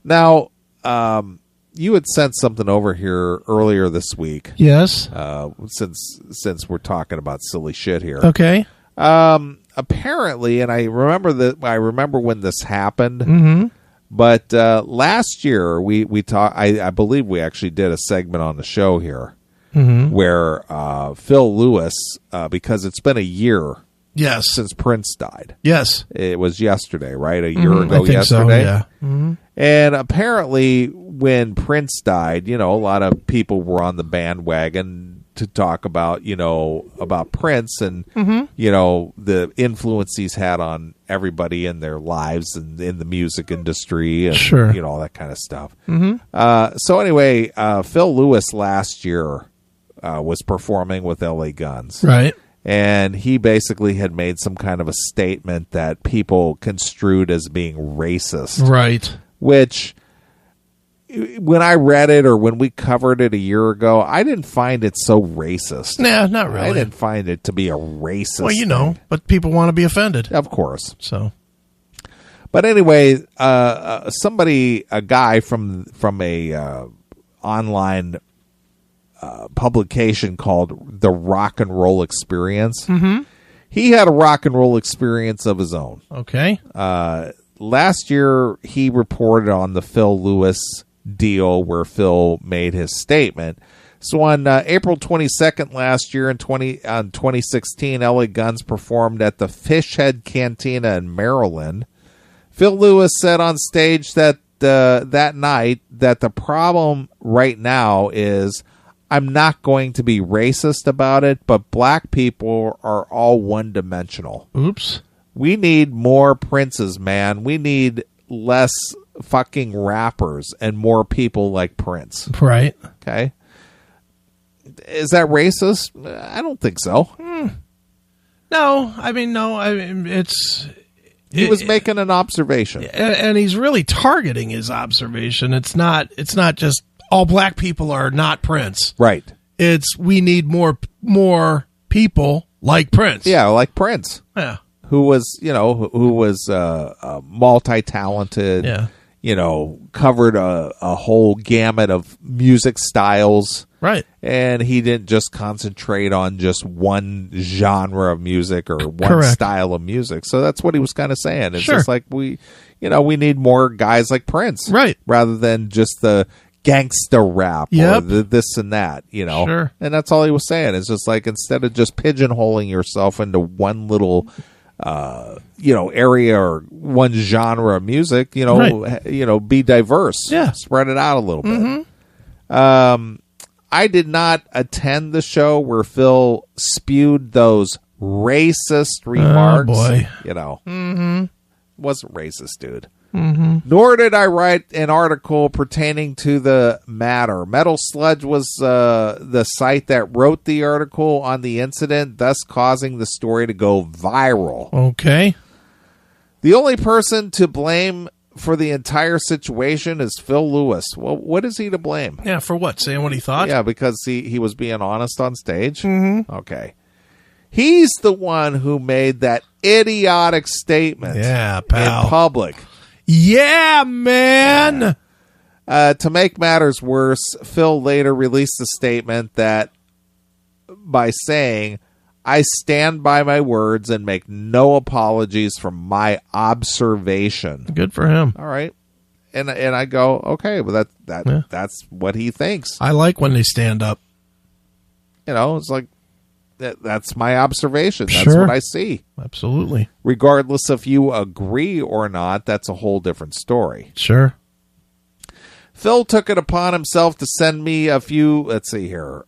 Now, you had sent something over here earlier this week. Yes. Since we're talking about silly shit here. Okay. Apparently, and I remember when this happened. Mm-hmm. But last year we talked. I believe we actually did a segment on the show here where Phil Lewis, because it's been a year. Yes. Since Prince died. Yes. It was yesterday, right? A year ago I think yesterday. So, yeah. Mm-hmm. And apparently when Prince died, a lot of people were on the bandwagon to talk about, about Prince and, the influence he's had on everybody in their lives and in the music industry and, sure. All that kind of stuff. Mm-hmm. So anyway, Phil Lewis last year was performing with LA Guns. Right. And he basically had made some kind of a statement that people construed as being racist. Right. Which, when I read it or when we covered it a year ago, I didn't find it so racist. Nah, not really. I didn't find it to be a racist Well, but people want to be offended. Of course. So. But anyway, a guy from a online publication called The Rock and Roll Experience. Mm-hmm. He had a rock and roll experience of his own. Okay. Last year, he reported on the Phil Lewis deal where Phil made his statement. So on April 22nd last year in 2016, LA Guns performed at the Fishhead Cantina in Maryland. Phil Lewis said on stage that that night that the problem right now is I'm not going to be racist about it, but black people are all one-dimensional. Oops. We need more Princes, man. We need less fucking rappers and more people like Prince. Right. Okay. Is that racist? I don't think so. No. I mean, it's... He was making an observation. And he's really targeting his observation. It's not just all black people are not Prince. Right. It's we need more people like Prince. Yeah, like Prince. Yeah. Who was multi-talented. Yeah. Covered a whole gamut of music styles. Right. And he didn't just concentrate on just one genre of music or one Correct. style of music. So that's what he was kind of saying. It's Sure. just like we need more guys like Prince. Right. Rather than just the gangsta rap Yep. or the this and that, Sure. And that's all he was saying. It's just like instead of just pigeonholing yourself into one little area or one genre of music, Right. be diverse. Yeah. Spread it out a little bit. Mm-hmm. I did not attend the show where Phil spewed those racist remarks. Oh, boy. Mm-hmm. Wasn't racist, dude. Mm-hmm. Nor did I write an article pertaining to the matter. Metal Sludge was the site that wrote the article on the incident, thus causing the story to go viral. Okay. The only person to blame for the entire situation is Phil Lewis. Well, what is he to blame? Yeah, for what? Saying what he thought? Yeah, because he was being honest on stage? Mm-hmm. Okay. He's the one who made that idiotic statement Yeah, pal. in public. Yeah, man. To make matters worse, Phil later released a statement that by saying, I stand by my words and make no apologies for my observation. Good for him. All right. And I go, okay, well that's what he thinks. I like when they stand up. It's like that's my observation. That's Sure. what I see. Absolutely. Regardless if you agree or not, that's a whole different story. Sure. Phil took it upon himself to send me a few, let's see here.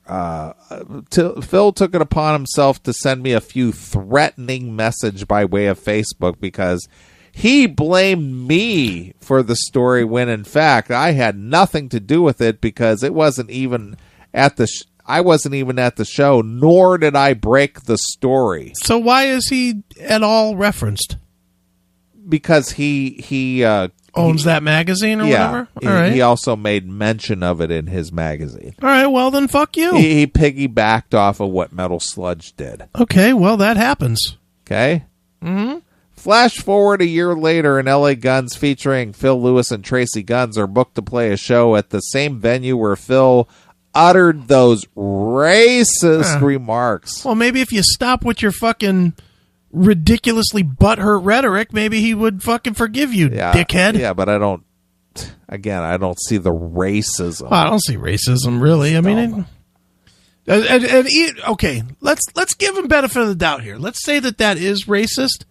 Phil took it upon himself to send me a few threatening message by way of Facebook because he blamed me for the story when in fact I had nothing to do with it because it wasn't even I wasn't even at the show, nor did I break the story. So why is he at all referenced? Because he owns that magazine or whatever? All right. He also made mention of it in his magazine. All right, well then fuck you. He piggybacked off of what Metal Sludge did. Okay, well that happens. Okay? Mm-hmm. Flash forward a year later, and LA Guns featuring Phil Lewis and Tracy Guns are booked to play a show at the same venue where Phil uttered those racist remarks. Well, maybe if you stop with your fucking ridiculously butthurt rhetoric, maybe he would fucking forgive you, dickhead. Yeah, but I don't see the racism. Well, I don't see racism, really. I mean, okay, let's give him benefit of the doubt here. Let's say that is racist.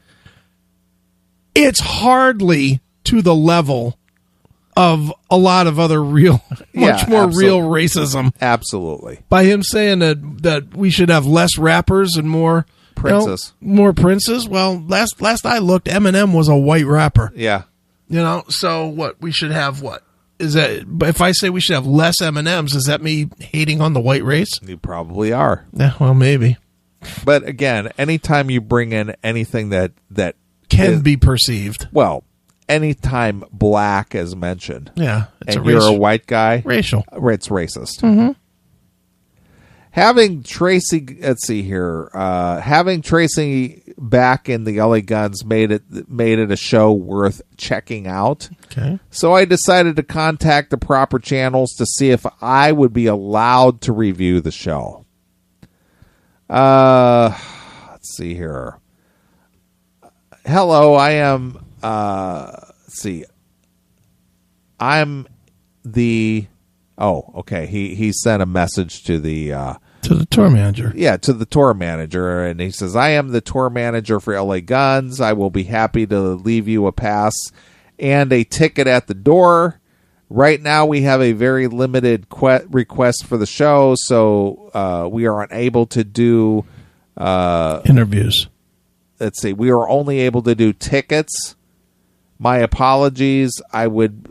It's hardly to the level of a lot of other much more real racism. Absolutely. By him saying that we should have less rappers and more princes. More princes. Well, last I looked, Eminem was a white rapper. Yeah. So what? We should have what? Is that, if I say we should have less M&Ms, is that me hating on the white race? You probably are. Yeah, well, maybe. But again, anytime you bring in anything that can be perceived. Well, anytime black is mentioned. Yeah. And you're a white guy. Racial. It's racist. Mm-hmm. Having Tracy back in the LA Guns made it a show worth checking out. Okay. So I decided to contact the proper channels to see if I would be allowed to review the show. Let's see here. Hello, I am I'm the okay. He sent a message to the tour manager. Yeah, to the tour manager, and he says, I am the tour manager for LA Guns. I will be happy to leave you a pass and a ticket at the door. Right now we have a very limited request for the show, so we are unable to do interviews. Let's see, we are only able to do tickets. My apologies. I would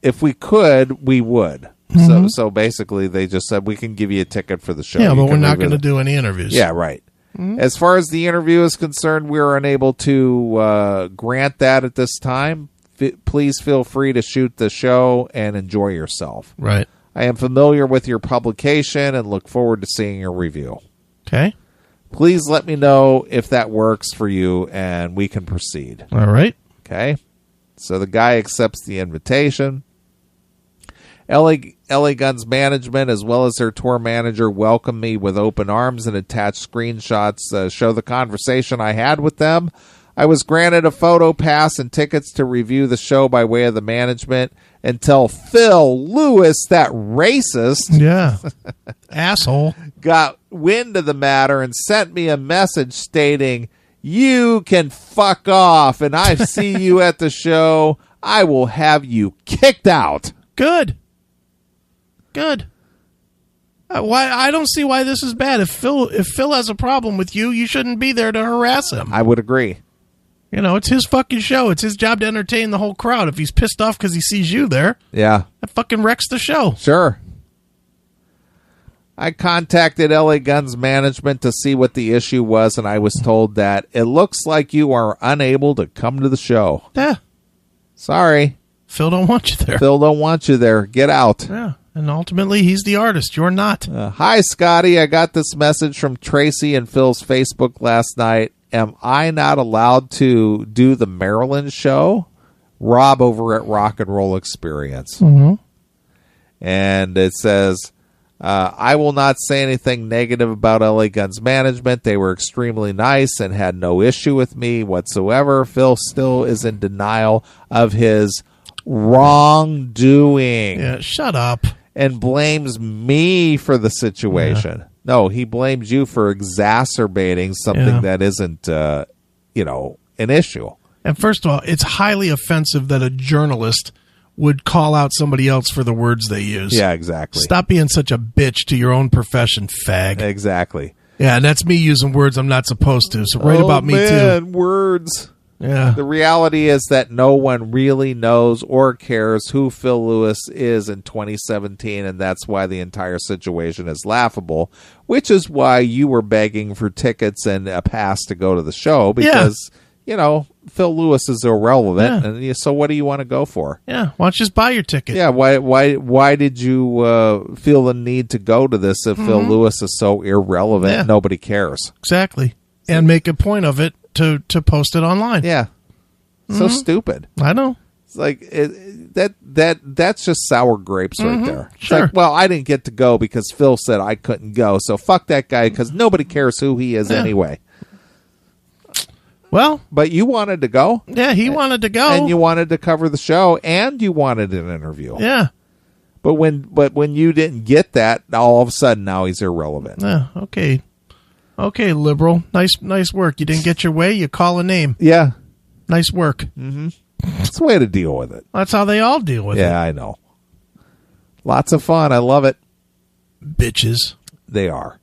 if we could, we would. Mm-hmm. So basically, they just said we can give you a ticket for the show. Yeah, but we're not going to do any interviews. Yeah, right. Mm-hmm. As far as the interview is concerned, we are unable to grant that at this time. Please feel free to shoot the show and enjoy yourself. Right. I am familiar with your publication and look forward to seeing your review. Okay. Please let me know if that works for you, and we can proceed. All right. Okay. So the guy accepts the invitation. LA Guns management, as well as their tour manager, welcomed me with open arms, and attached screenshots show the conversation I had with them. I was granted a photo pass and tickets to review the show by way of the management until Phil Lewis, that racist, asshole, got wind of the matter and sent me a message stating, "You can fuck off, and I see you at the show. I will have you kicked out." Good. Why? I don't see why this is bad. If Phil has a problem with you, you shouldn't be there to harass him. I would agree. It's his fucking show. It's his job to entertain the whole crowd. If he's pissed off because he sees you there, that fucking wrecks the show. Sure. I contacted LA Guns management to see what the issue was, and I was told that it looks like you are unable to come to the show. Yeah. Sorry. Phil don't want you there. Phil don't want you there. Get out. Yeah. And ultimately, he's the artist. You're not. Hi, Scotty. I got this message from Tracy and Phil's Facebook last night. Am I not allowed to do the Maryland show? Rob over at Rock and Roll Experience. Mm-hmm. And it says, I will not say anything negative about LA Guns management. They were extremely nice and had no issue with me whatsoever. Phil still is in denial of his wrongdoing. Yeah, shut up. And blames me for the situation. Yeah. No, he blames you for exacerbating something that isn't, an issue. And first of all, it's highly offensive that a journalist would call out somebody else for the words they use. Yeah, exactly. Stop being such a bitch to your own profession, fag. Exactly. Yeah, and that's me using words I'm not supposed to. So write about me too. Words. Yeah. The reality is that no one really knows or cares who Phil Lewis is in 2017, and that's why the entire situation is laughable, which is why you were begging for tickets and a pass to go to the show, because, Phil Lewis is irrelevant, and so what do you want to go for? Yeah, why don't you just buy your ticket? Yeah, why did you feel the need to go to this if Phil Lewis is so irrelevant, nobody cares? Exactly. And make a point of it to post it online. Yeah. So stupid. I know. It's like that's just sour grapes right there. It's Sure. like, well, I didn't get to go because Phil said I couldn't go. So fuck that guy because nobody cares who he is anyway. Well, but you wanted to go. Yeah, he wanted to go. And you wanted to cover the show and you wanted an interview. Yeah. But when you didn't get that, all of a sudden now he's irrelevant. Yeah, okay. Okay, liberal. Nice work. You didn't get your way, you call a name. Yeah. Nice work. Mm-hmm. It's the way to deal with it. That's how they all deal with it. Yeah, I know. Lots of fun. I love it. Bitches. They are.